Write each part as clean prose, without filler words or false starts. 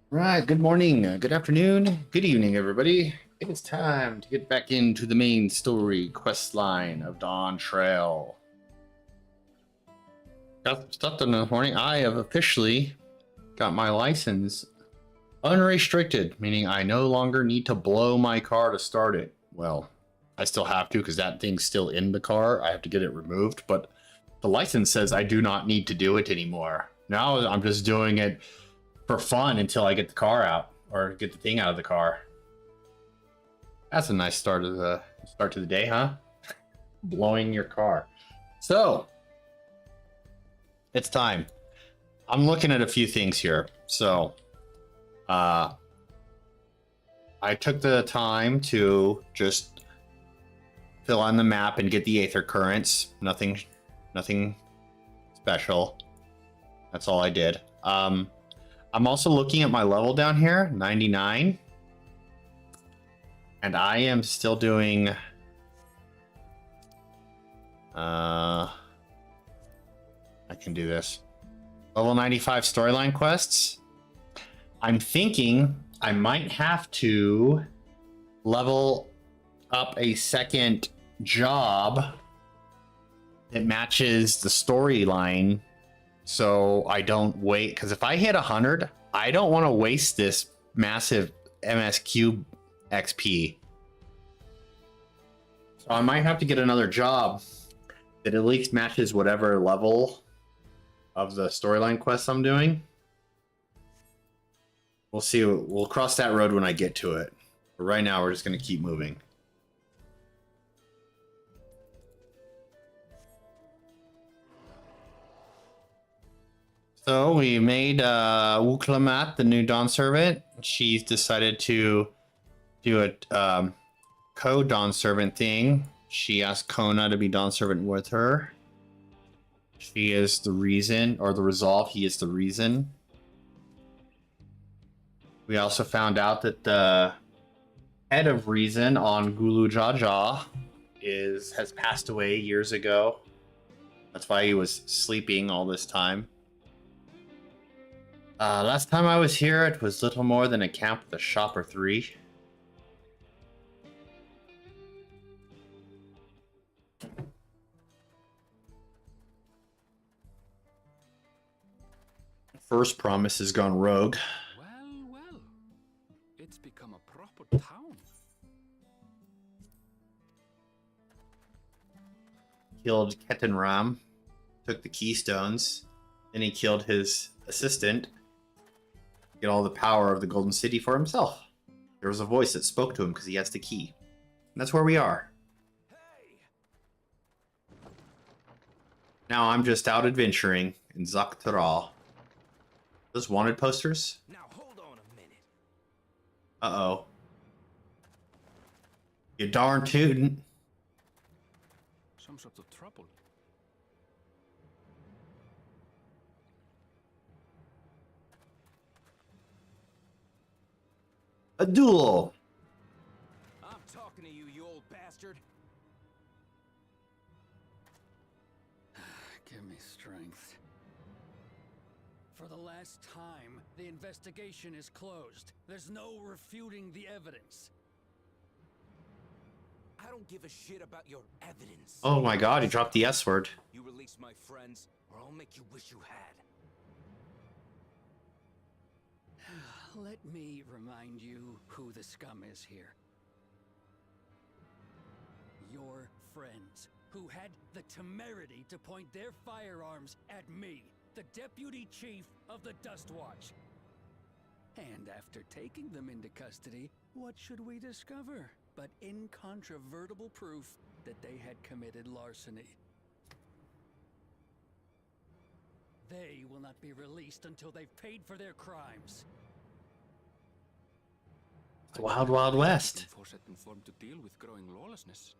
Right, good morning, good afternoon, good evening, everybody. It is time to get back into the main story quest line of Dawntrail. Got stuff done this morning. I have officially got my license unrestricted, meaning I no longer need to blow my car to start it. Well, I still have to because that thing's still in the car. I have to get it removed, but the license says I do not need to do it anymore. Now I'm just doing it for fun until I get the car out or get the thing out of the car. That's a nice start to the day, huh? Blowing your car. So it's time. I'm looking at a few things here. So I took the time to just fill on the map and get the aether currents. Nothing special. That's all I did. I'm also looking at my level down here, 99. And I am still doing I can do this. Level 95 storyline quests. I'm thinking I might have to level up a second job that matches the storyline so I don't wait, because if I hit 100, I don't want to waste this massive MSQ XP. So I might have to get another job that at least matches whatever level of the storyline quest I'm doing. We'll see. We'll cross that road when I get to it. But right now, we're just going to keep moving. So we made Wuklamat the new Dawn Servant. She's decided to do a co-Dawn Servant thing. She asked Kona to be Dawn Servant with her. She is the reason, or the resolve. He is the reason. We also found out that the head of reason on Gulu Jaja has passed away years ago. That's why he was sleeping all this time. Last time I was here, it was little more than a camp with a shop or three. First promise has gone rogue. Well, it's become a proper town. Killed Ketenram, took the keystones, then he killed his assistant. Get all the power of the Golden City for himself. There was a voice that spoke to him because he has the key. And that's where we are. Hey! Now I'm just out adventuring in Zakhtara. Those wanted posters? Now hold on a minute. Uh-oh. You darn tootin'. Some sort of trouble. A duel! I'm talking to you, you old bastard. Give me strength. For the last time, the investigation is closed. There's no refuting the evidence. I don't give a shit about your evidence. Oh my god, he dropped the S word. You release my friends, or I'll make you wish you had. Let me remind you who the scum is here. Your friends, who had the temerity to point their firearms at me, the deputy chief of the Dust Watch. And after taking them into custody, what should we discover but incontrovertible proof that they had committed larceny? They will not be released until they've paid for their crimes. The Wild Wild West. Forset informed to deal with growing lawlessness.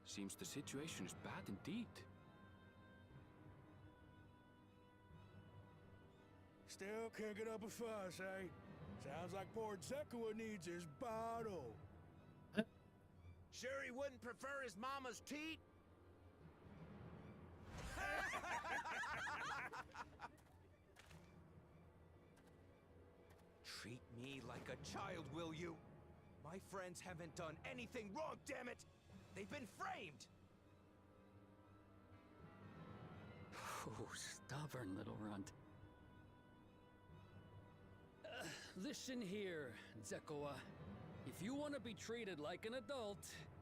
Seems the situation is bad indeed. Still can't get up a fuss, eh? Sounds like poor Zekua needs his bottle. Sure he wouldn't prefer his mama's teat? me like a child, will you? My friends haven't done anything wrong, damn it! They've been framed! Oh, stubborn little runt. Listen here, Zekoa. If you want to be treated like an adult,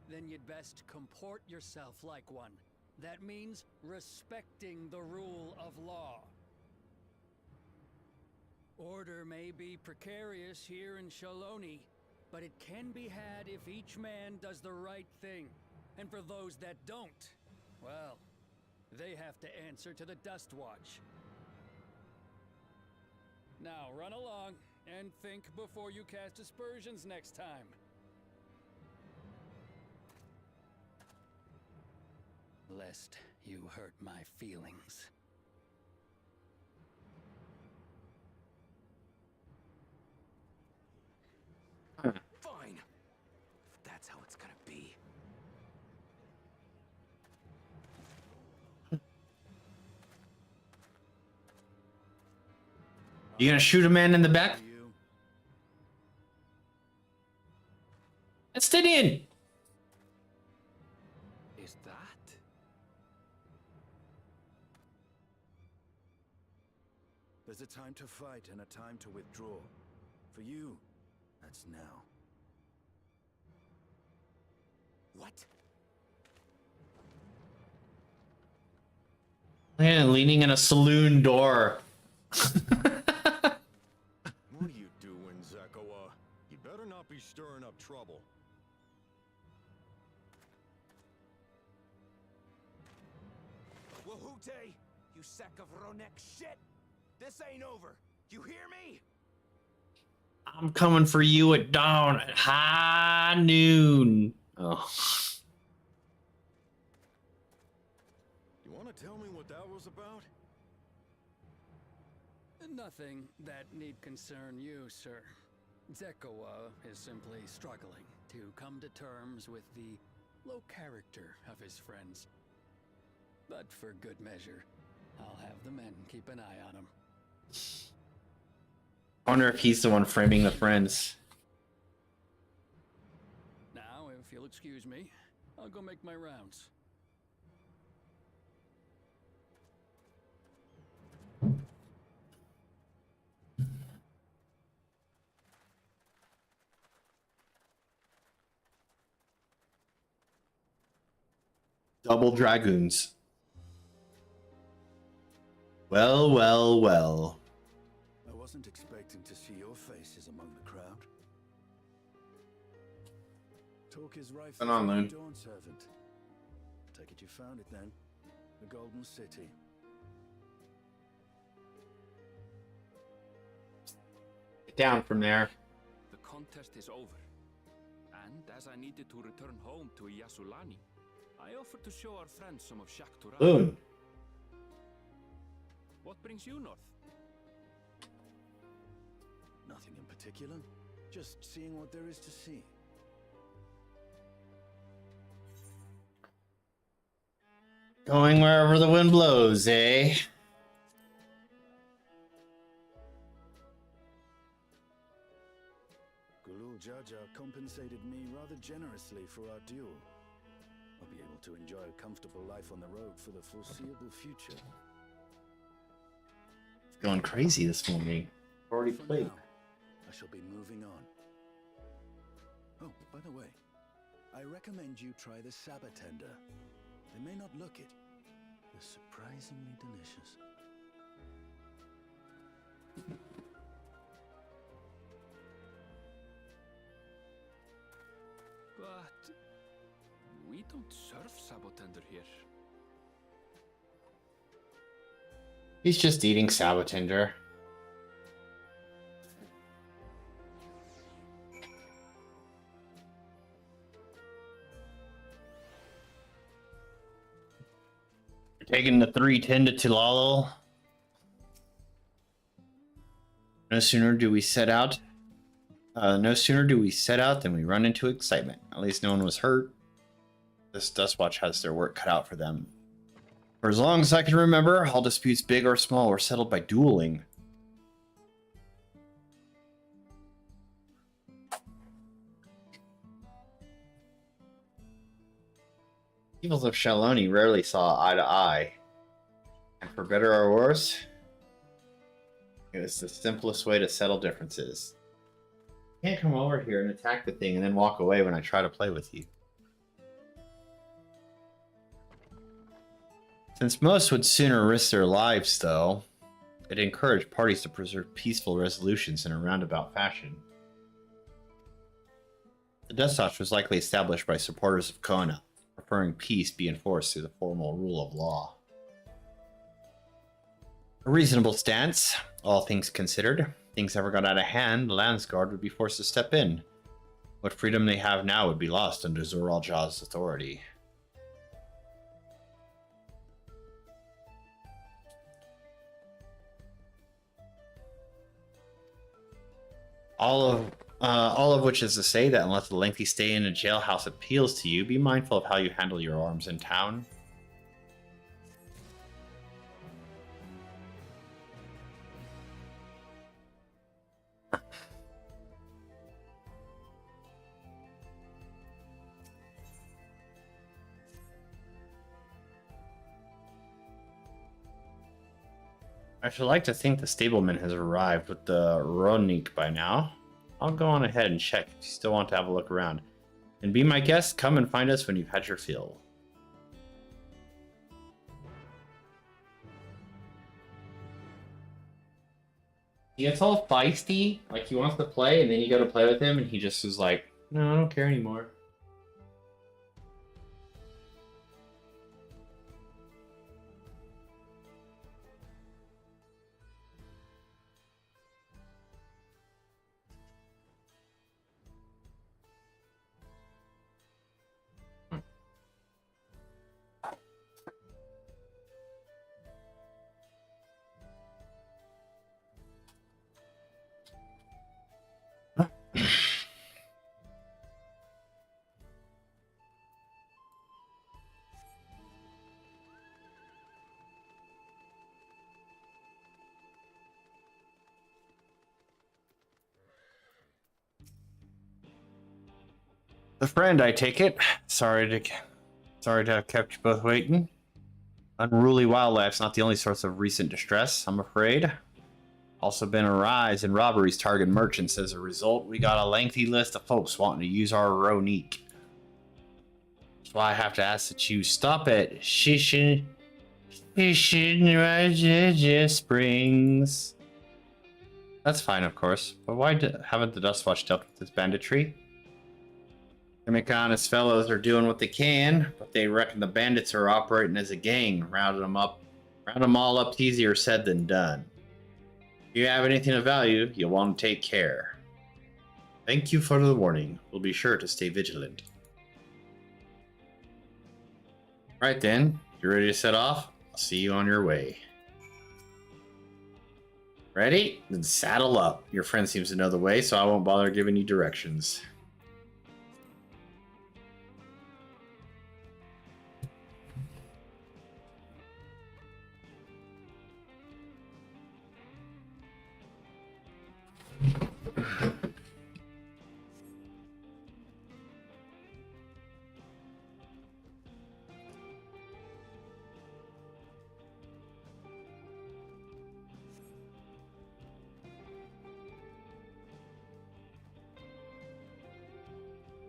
then you'd best comport yourself like one. That means respecting the rule of law. Order may be precarious here in Shaloni, but it can be had if each man does the right thing. And for those that don't, well, they have to answer to the Dust Watch. Now run along and think before you cast aspersions next time. Lest you hurt my feelings. Fine. If that's how it's gonna be. You gonna shoot a man in the back? Estinian! Is that? There's a time to fight and a time to withdraw. For you, that's now. What? Man, leaning in a saloon door. What are you doing, Zekoa? You better not be stirring up trouble. Wahute, you sack of Ronek shit! This ain't over. You hear me? I'm coming for you at dawn, at high noon. Oh. You want to tell me what that was about? Nothing that need concern you, sir. Zekoa is simply struggling to come to terms with the low character of his friends. But for good measure, I'll have the men keep an eye on him. I wonder if he's the one framing the friends. Now, if you'll excuse me, I'll go make my rounds. Double dragoons. Well, well, well. I wasn't expecting to see your faces among the crowd. Talk is rife What's going on, for the Loon? Dawn servant. Take it you found it then. The Golden City. Get down from there. The contest is over, and as I needed to return home to Yasulani, I offered to show our friends some of Shaktura. Loon. What brings you north? Nothing in particular. Just seeing what there is to see. Going wherever the wind blows, eh? Gulul Jaja compensated me rather generously for our duel. I'll be able to enjoy a comfortable life on the road for the foreseeable future. Going crazy this morning. Already For played. now, I shall be moving on. Oh, by the way, I recommend you try the Sabatender. They may not look it. They're surprisingly delicious. But we don't serve Sabotender here. He's just eating Sabotender. Taking the 310 to Tilalo. No sooner do we set out than we run into excitement. At least no one was hurt. This Dustwatch has their work cut out for them. For as long as I can remember, all disputes, big or small, were settled by dueling. Peoples of Shaloni rarely saw eye to eye, and for better or worse, it was the simplest way to settle differences. You can't come over here and attack the thing and then walk away when I try to play with you. Since most would sooner risk their lives, though, it encouraged parties to preserve peaceful resolutions in a roundabout fashion. The Dustwatch was likely established by supporters of Kona, preferring peace be enforced through the formal rule of law. A reasonable stance, all things considered. If things ever got out of hand, the Landsguard would be forced to step in. What freedom they have now would be lost under Zoraljaw's authority. All of which is to say that unless the lengthy stay in a jailhouse appeals to you, be mindful of how you handle your arms in town. I should like to think the stableman has arrived with the Ronik by now. I'll go on ahead and check if you still want to have a look around. And be my guest, come and find us when you've had your fill. He gets all feisty, like he wants to play, and then you go to play with him, and he just is like, no, I don't care anymore. The friend, I take it. Sorry to have kept you both waiting. Unruly wildlife's not the only source of recent distress, I'm afraid. Also been a rise in robberies targeting merchants. As a result, we got a lengthy list of folks wanting to use our Ronique. That's why I have to ask that you stop at Shishin Raja Springs. That's fine, of course, but why haven't the Dustwatch dealt with this banditry? They make honest fellows are doing what they can, but they reckon the bandits are operating as a gang. Round them all up's easier said than done. If you have anything of value, you'll want to take care. Thank you for the warning. We'll be sure to stay vigilant. Right then, you ready to set off? I'll see you on your way. Ready? Then saddle up. Your friend seems to know the way, so I won't bother giving you directions.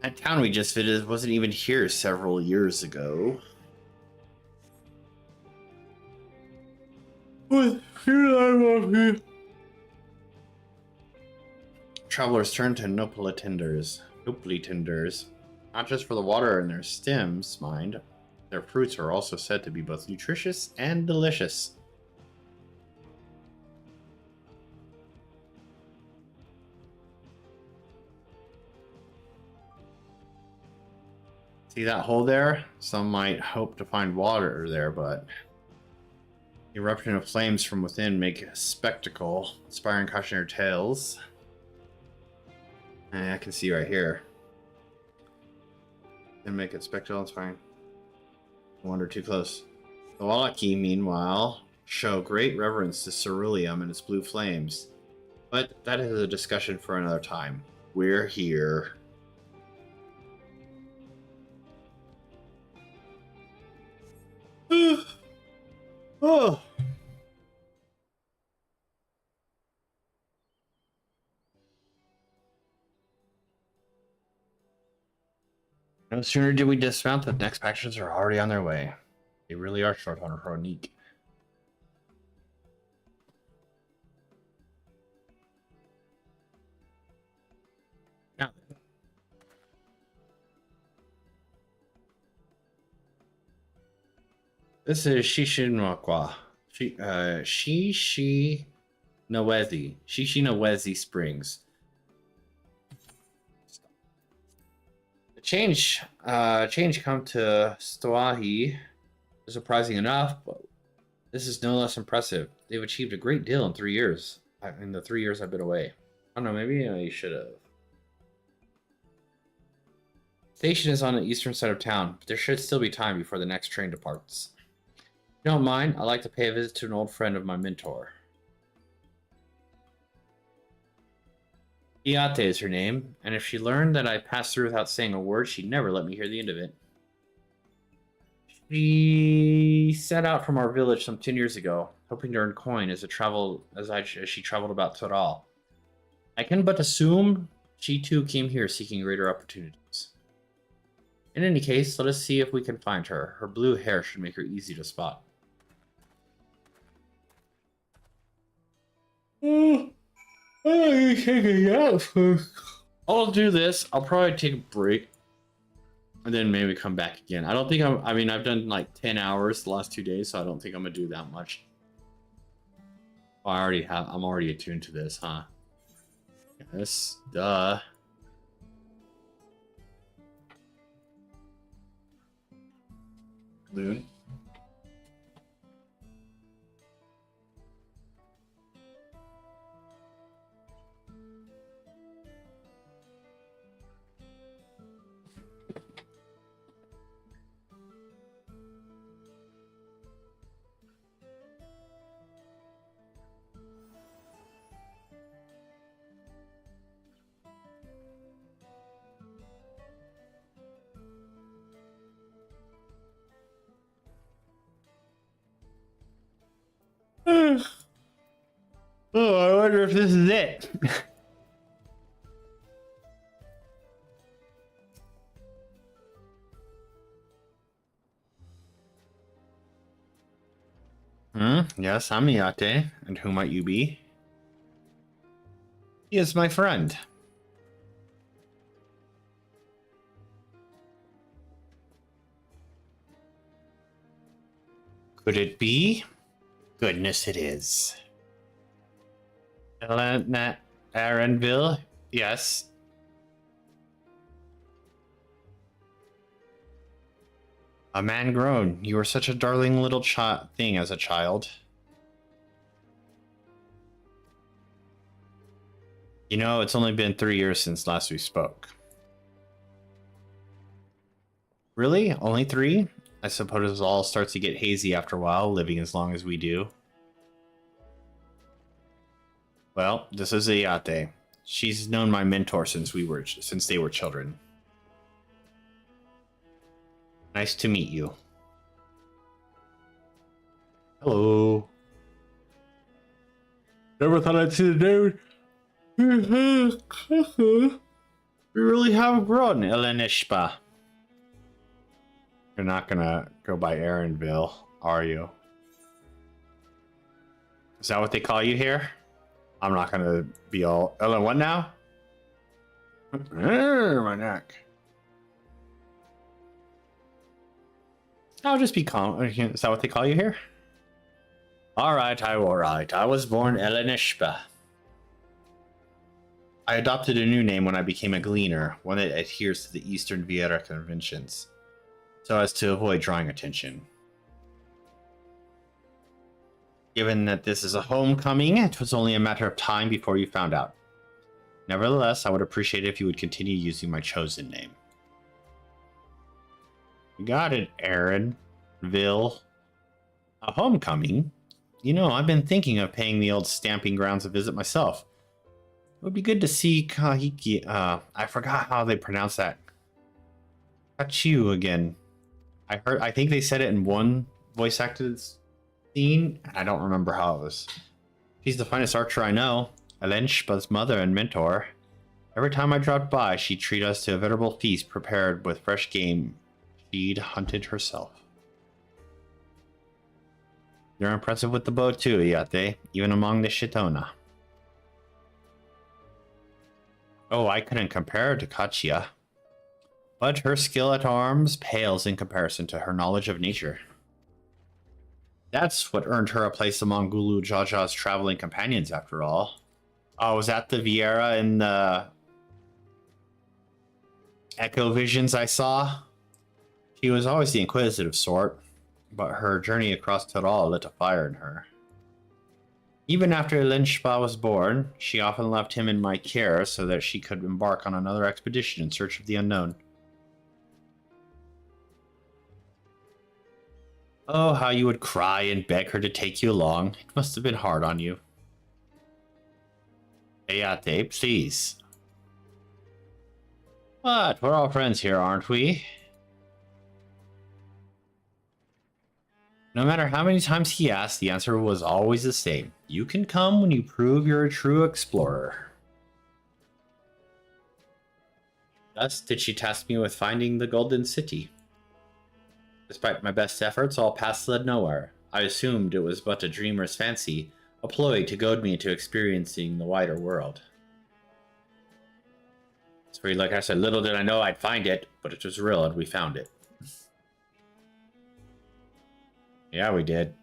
That town we just visited wasn't even here several years ago. Travelers turn to Nopalitinders. Not just for the water in their stems, mind. Their fruits are also said to be both nutritious and delicious. See that hole there? Some might hope to find water there, but the eruption of flames from within make a spectacle, inspiring cautionary tales. I can see right here. And make a spectacle, inspiring. I wander too close. The Wallaki, meanwhile, show great reverence to ceruleum and its blue flames. But that is a discussion for another time. We're here. Oh. No sooner did we dismount, the next packages are already on their way. They really are short on Ronique. Now, this is Shishinwakwa. Shishinawezi Springs. The change come to Stoahi is surprising enough, but this is no less impressive. They've achieved a great deal in 3 years. In the 3 years I've been away. I don't know, maybe I should have. Station is on the eastern side of town, but there should still be time before the next train departs. If you don't mind, I'd like to pay a visit to an old friend of my mentor. Iate is her name, and if she learned that I passed through without saying a word, she'd never let me hear the end of it. She set out from our village some 10 years ago, hoping to earn coin as she traveled about Toral. I can but assume she too came here seeking greater opportunities. In any case, let us see if we can find her. Her blue hair should make her easy to spot. I'll do this. I'll probably take a break. And then maybe come back again. I don't think I've done like 10 hours the last 2 days, so I don't think I'm gonna do that much. Oh, I'm already attuned to this, huh? Yes, duh. Loon. Oh, I wonder if this is it. Yes, I'm Iate. And who might you be? He is my friend. Could it be? Goodness, it is. Aaronville? Yes. A man grown. You were such a darling little thing as a child. You know, it's only been 3 years since last we spoke. Really? Only 3? I suppose it all starts to get hazy after a while, living as long as we do. Well, this is Ayate. She's known my mentor since they were children. Nice to meet you. Hello. Never thought I'd see the dude. We really have grown, Elenishpa. You're not gonna go by Aaronville, are you? Is that what they call you here? I'm not gonna be all... Ellen, what now? My neck. I'll just be calm. Is that what they call you here? Alright, I was born Elenishpa. I adopted a new name when I became a gleaner, one that adheres to the Eastern Viera conventions, so as to avoid drawing attention. Given that this is a homecoming, it was only a matter of time before you found out. Nevertheless, I would appreciate it if you would continue using my chosen name. You got it, Aaronville. A homecoming? You know, I've been thinking of paying the old stamping grounds a visit myself. It would be good to see Kahiki. I forgot how they pronounce that. Kachiu again. I think they said it in one voice acted scene. I don't remember how it was. She's the finest archer I know. Elenshpa's mother and mentor. Every time I dropped by, she'd treat us to a veritable feast prepared with fresh game she'd hunted herself. You're impressive with the bow too, Iate, even among the Shitona. Oh, I couldn't compare her to Kachia. But her skill at arms pales in comparison to her knowledge of nature. That's what earned her a place among Gulu Jaja's traveling companions, after all. Oh, was that the Viera in the Echo Visions I saw? She was always the inquisitive sort, but her journey across Toral lit a fire in her. Even after Lenshpa was born, she often left him in my care so that she could embark on another expedition in search of the unknown. Oh, how you would cry and beg her to take you along. It must have been hard on you. Ayate, please. What? We're all friends here, aren't we? No matter how many times he asked, the answer was always the same. You can come when you prove you're a true explorer. Thus did she task me with finding the Golden City. Despite my best efforts, all paths led nowhere. I assumed it was but a dreamer's fancy, a ploy to goad me into experiencing the wider world. So like I said, little did I know I'd find it, but it was real and we found it. Yeah, we did.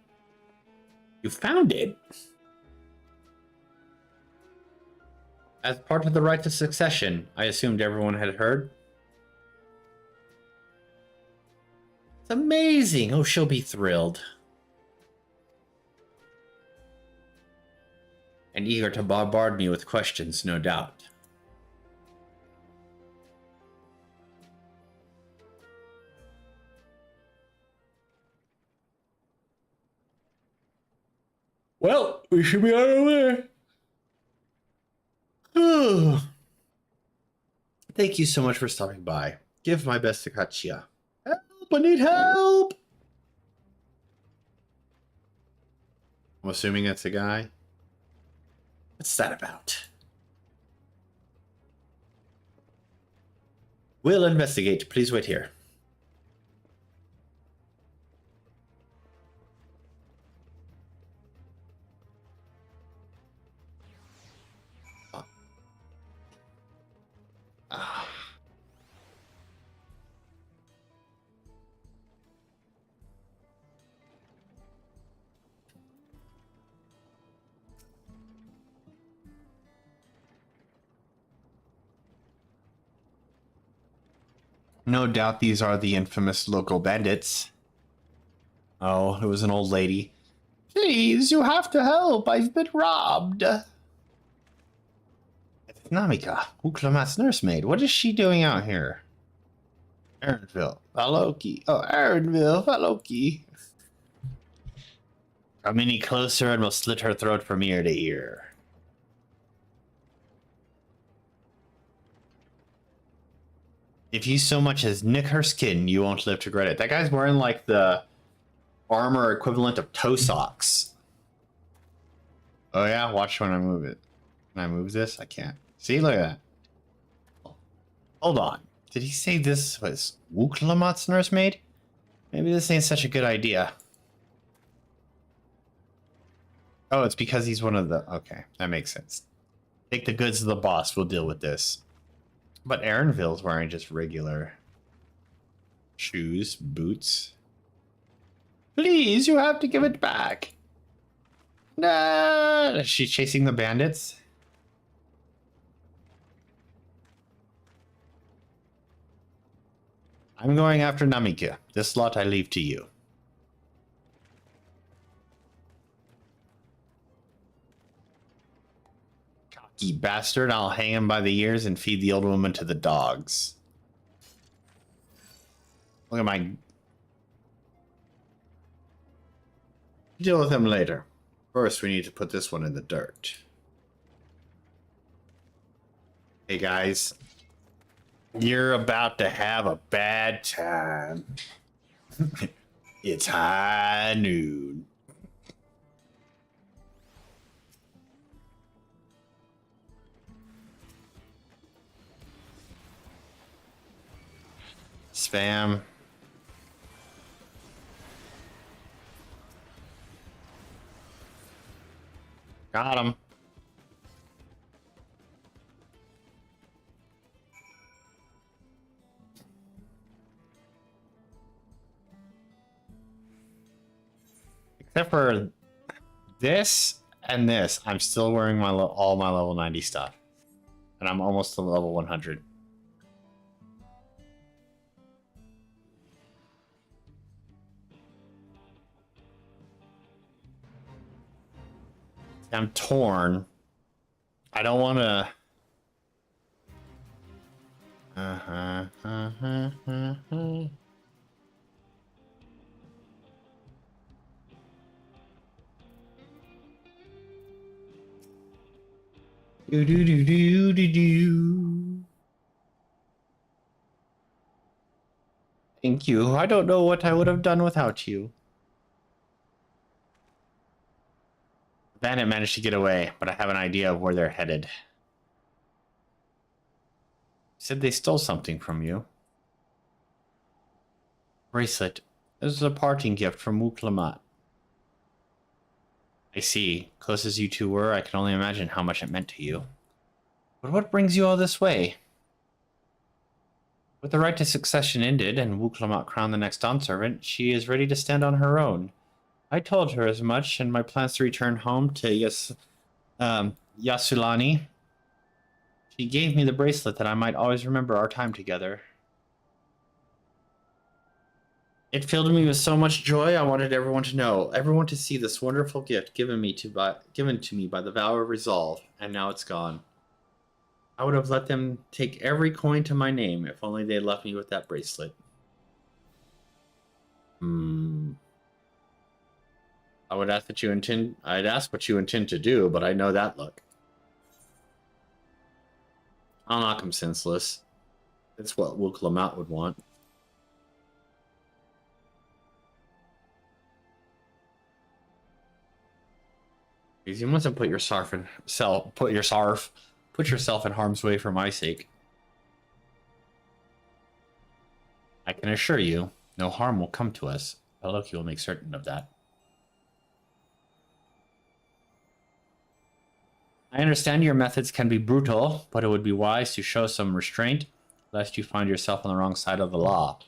You found it? As part of the right to succession, I assumed everyone had heard. It's amazing. Oh, she'll be thrilled. And eager to bombard me with questions, no doubt. Well, we should be on our way. Thank you so much for stopping by. Give my best to Kachia. Help! I need help! I'm assuming that's a guy. What's that about? We'll investigate. Please wait here. No doubt these are the infamous local bandits. Oh, it was an old lady. Please, you have to help. I've been robbed. It's Namika, Uklamat's nursemaid. What is she doing out here? Aaronville, Valoki. Oh, Aaronville, Valoki. Come any closer and we'll slit her throat from ear to ear. If you so much as nick her skin, you won't live to regret it. That guy's wearing like the armor equivalent of toe socks. Oh yeah, watch when I move it. Can I move this? I can't. See, look at that. Hold on. Did he say this was Wuklamat's nursemaid? Maybe this ain't such a good idea. Oh, it's because he's one of the... Okay, that makes sense. Take the goods to the boss. We'll deal with this. But Aaronville's wearing just regular shoes, boots. Please, you have to give it back. Nah, is she chasing the bandits? I'm going after Namika. This lot I leave to you. Cocky bastard, I'll hang him by the ears and feed the old woman to the dogs. Look at my... Deal with him later. First, we need to put this one in the dirt. Hey guys. You're about to have a bad time. It's high noon. Spam. Got him. Except for this and this, I'm still wearing my all my level 90 stuff. And I'm almost to level 100. I'm torn. I don't want to... Do do do do do do. Thank you. I don't know what I would have done without you. The bandit managed to get away, but I have an idea of where they're headed. Said they stole something from you. Bracelet. This is a parting gift from Wuklamat. I see. Close as you two were, I can only imagine how much it meant to you. But what brings you all this way? With the right to succession ended and Wuklamat crowned the next Dawn servant, she is ready to stand on her own. I told her as much, and my plans to return home to Yasulani. She gave me the bracelet that I might always remember our time together. It filled me with so much joy. I wanted everyone to know, everyone to see this wonderful gift given to me by the vow of resolve, and now it's gone. I would have let them take every coin to my name if only they left me with that bracelet. I'd ask what you intend to do, but I know that look. I'll knock him senseless. That's what Wuklamat would want. You mustn't put yourself in harm's way for my sake. I can assure you, no harm will come to us. Loki will make certain of that. I understand your methods can be brutal, but it would be wise to show some restraint, lest you find yourself on the wrong side of the law.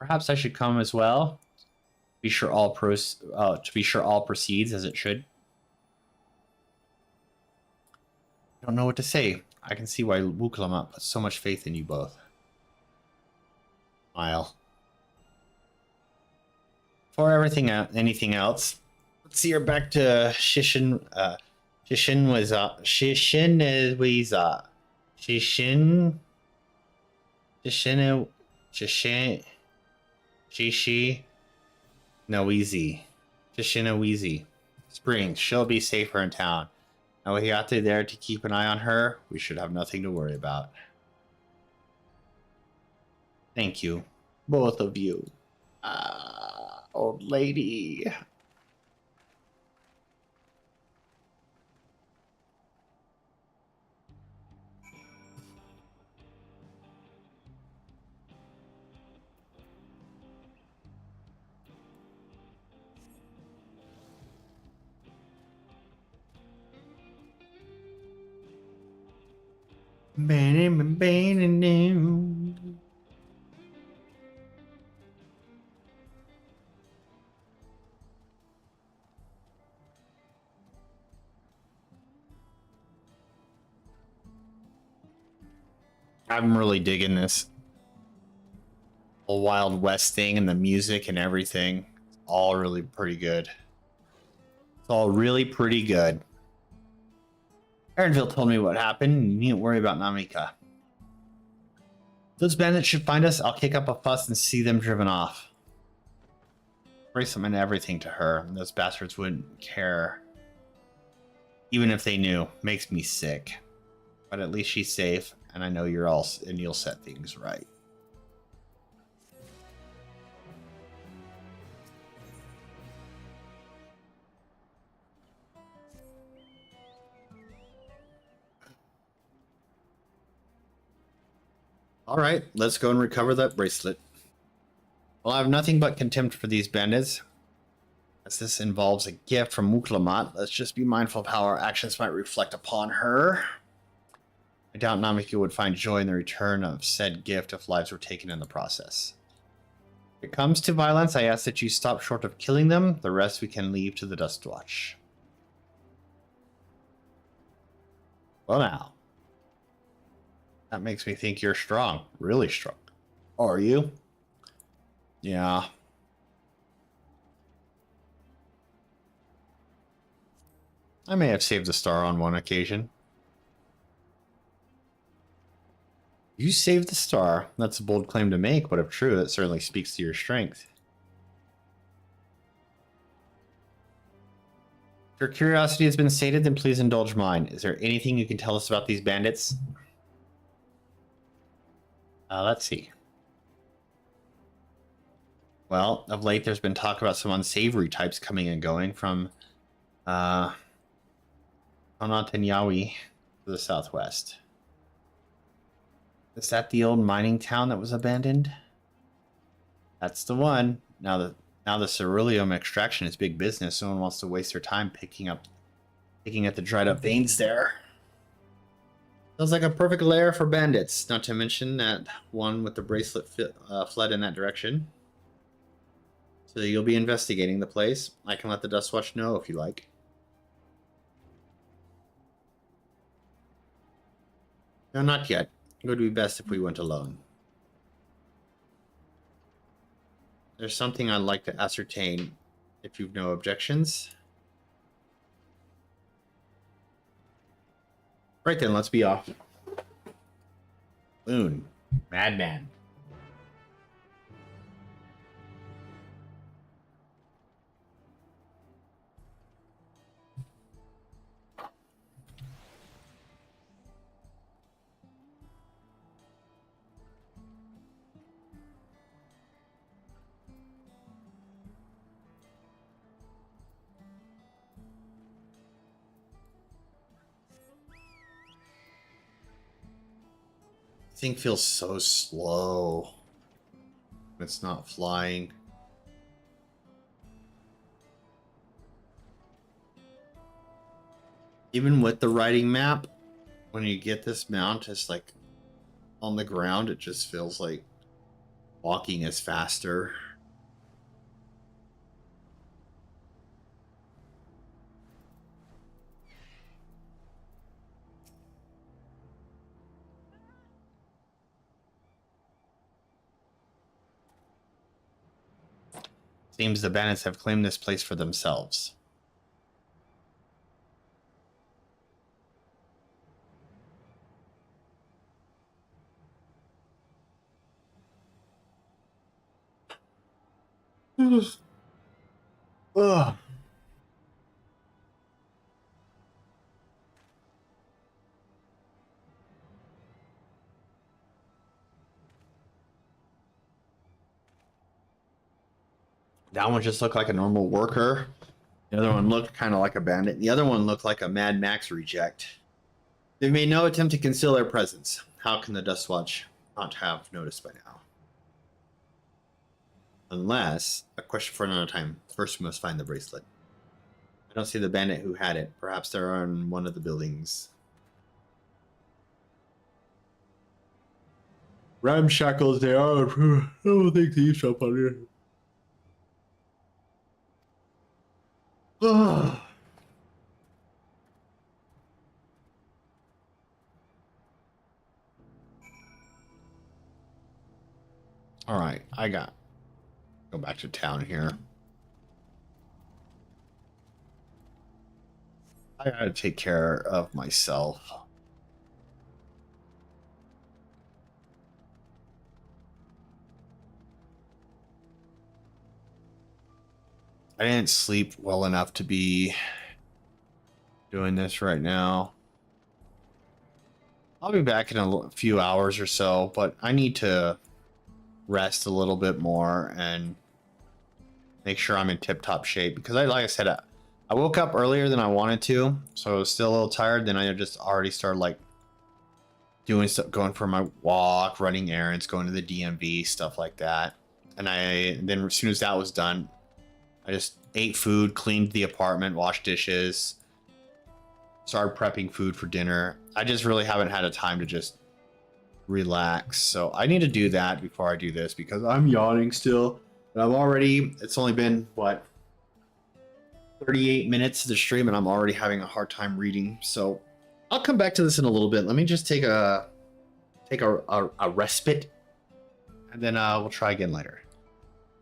Perhaps I should come as well. To be sure all proceeds as it should. I don't know what to say. I can see why Wuklamat puts so much faith in you both. Smile. For anything else, let's see her back to Shishin Springs. She'll be safer in town. Now with Yate there to keep an eye on her, we should have nothing to worry about. Thank you, both of you. Old lady. I'm really digging this whole Wild West thing and the music and everything. It's all really pretty good. It's all really pretty good. Aaronville told me what happened. You needn't worry about Namika. Those bandits should find us. I'll kick up a fuss and see them driven off. Bracelet meant everything to her. Those bastards wouldn't care. Even if they knew. Makes me sick. But at least she's safe. And I know you'll set things right. All right, let's go and recover that bracelet. Well, I have nothing but contempt for these bandits. As this involves a gift from Muklamat, let's just be mindful of how our actions might reflect upon her. I doubt Namiki would find joy in the return of said gift if lives were taken in the process. If it comes to violence, I ask that you stop short of killing them. The rest we can leave to the Dustwatch. Well now. That makes me think you're strong. Really strong. Are you? Yeah. I may have saved a star on one occasion. You saved the star. That's a bold claim to make, but if true, that certainly speaks to your strength. If your curiosity has been sated, then please indulge mine. Is there anything you can tell us about these bandits? Let's see. Well, of late there's been talk about some unsavory types coming and going from Onatanyawi to the southwest. Is that the old mining town that was abandoned? That's the one. Now the ceruleum extraction is big business. No one wants to waste their time picking at the dried up veins there. Sounds like a perfect lair for bandits. Not to mention that one with the bracelet fled in that direction. So you'll be investigating the place. I can let the Dustwatch know if you like. No, not yet. It would be best if we went alone. There's something I'd like to ascertain, if you've no objections. Right then, let's be off. Boone. Madman. Thing feels so slow. It's not flying. Even with the riding map, when you get this mount, it's like on the ground, it just feels like walking is faster. Seems the bandits have claimed this place for themselves. Ugh. That one just looked like a normal worker. The other one looked kind of like a bandit. The other one looked like a Mad Max reject. They've made no attempt to conceal their presence. How can the Dustwatch not have noticed by now? Unless, a question for another time. First, we must find the bracelet. I don't see the bandit who had it. Perhaps they're on one of the buildings. Ramshackles they are. I don't think they eavesdrop on here. Ugh. All right, go back to town here. I gotta take care of myself. I didn't sleep well enough to be doing this right now. I'll be back in a few hours or so, but I need to rest a little bit more and make sure I'm in tip-top shape because like I said, I woke up earlier than I wanted to, so I was still a little tired. Then I just already started like doing stuff, going for my walk, running errands, going to the DMV, stuff like that. and then as soon as that was done, I just ate food, cleaned the apartment, washed dishes, started prepping food for dinner. I just really haven't had a time to just relax. So I need to do that before I do this because I'm yawning still. And it's only been, what, 38 minutes of the stream and I'm already having a hard time reading. So I'll come back to this in a little bit. Let me just take a respite and then we'll try again later.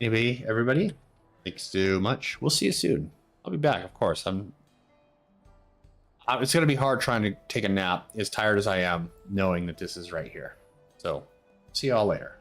Anyway, everybody, thanks so much. We'll see you soon. I'll be back, of course. It's going to be hard trying to take a nap, as tired as I am, knowing that this is right here. So, see y'all later.